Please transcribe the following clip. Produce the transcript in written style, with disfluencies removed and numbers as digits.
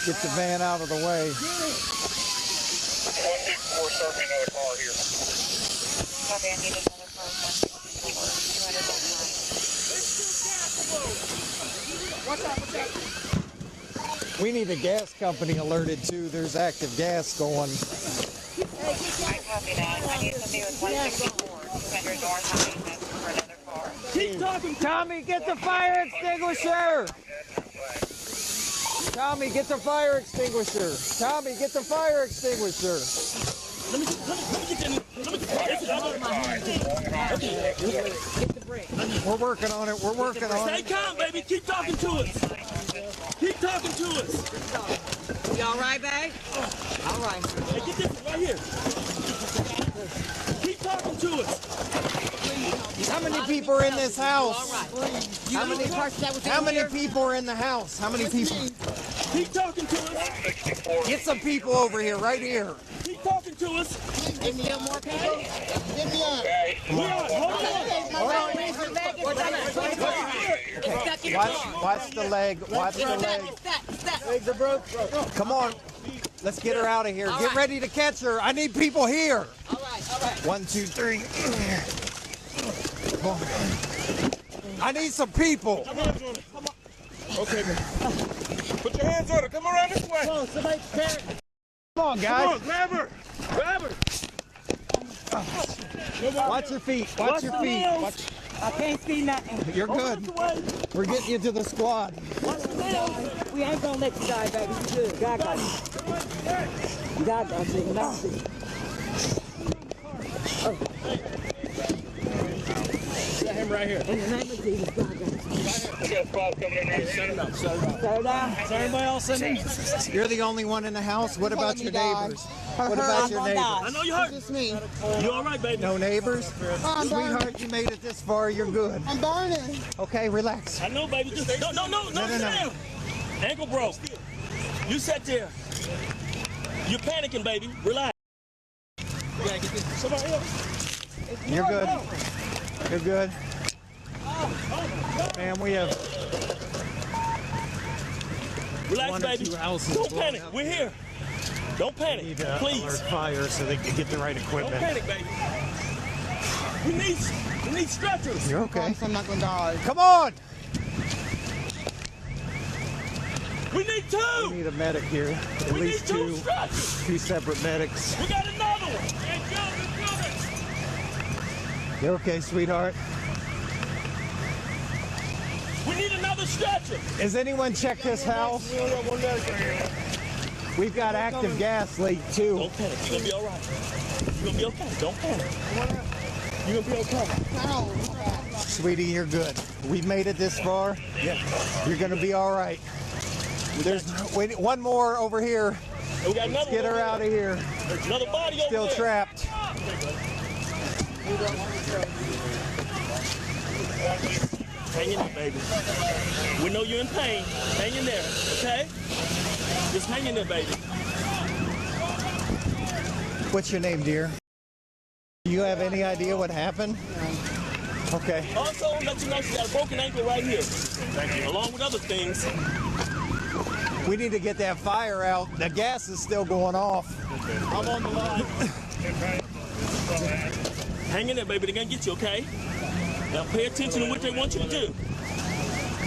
Get the van out of the way. 124, start me another car here. Copy, I need another car. 124. We need a gas company alerted too. There's active gas going. I copy that. I need somebody with 164. Defender north, I need that for another car. Keep talking. Tommy, get the fire extinguisher. Tommy, get the fire extinguisher. Tommy, get the fire extinguisher. Let me get the brake. We're working on it. We're working on Stay it. calm, baby. Keep talking to us. Keep talking to us. You all right, babe? All right. Hey, get this one right here. Keep talking to us. How many people are in this house? All right. How many people are in the house? How many people? Keep talking to us. 164. Get some people over here, right here. Keep talking to us. Is there more people? Okay. We are. Hold on. Watch the leg. Watch the leg. Legs are broke. Come on. Let's get her out of here. Get ready to catch her. I need people here. All right. 1, 2, 3. Come on. I need some people. Come on. Okay, man. Put your hands on her. Come around this way. Oh, somebody carry. Come on, guys. Come on, grab her. Grab her. Watch your feet. Watch your feet. Watch. I can't see nothing. You're good. We're getting you to the squad. We ain't gonna let you die, baby. You good. God got you. God got you. God got you. Got him right here. In the name of Jesus, God got you. We got a squad coming in right here. Set him up. Set him up. Settle down. Is everybody else in there? You're the only one in the house. What about your neighbors? What about your I neighbors? know you hurt. Just me. You all right, baby? No neighbors? I'm burning. Sweetheart, you made it this far. You're good. I'm burning. Okay, relax. I know, baby. Just no. Sit down. Ankle broke. You sat there. You're panicking, baby. Relax. Somebody else. You're good. You're good. Man, we have Relax, one or baby. two houses Don't blown panic. up. We're here. Don't panic, need to please. alert fire so they can get the right Don't equipment. panic, baby. We need stretchers. You're okay. I'm not gonna die. Come on! We need We two. need a medic here. At We need least two stretchers. two separate medics. We got another one. You're okay, sweetheart? We need another stretcher. Has anyone checked this house? We've got active gas leak too. Don't panic. You're gonna be all right. You're gonna be okay. Don't panic. You're gonna be okay. Sweetie, you're good. We've made it this far. Yeah. You're gonna be all right. There's one more over here. And we got another Get one her over out of here. there. There's another body over Still there. trapped. Hang in there, baby. We know you're in pain. Hang in there, okay? Just hang in there, baby. What's your name, dear? Do you have any idea what happened? Okay. Also, let you know she got a broken ankle right here. Thank you. Along with other things. We need to get that fire out. The gas is still going off. I'm on the line. Hang in there, baby. They're gonna get you, okay? Now pay attention to what they want you to do.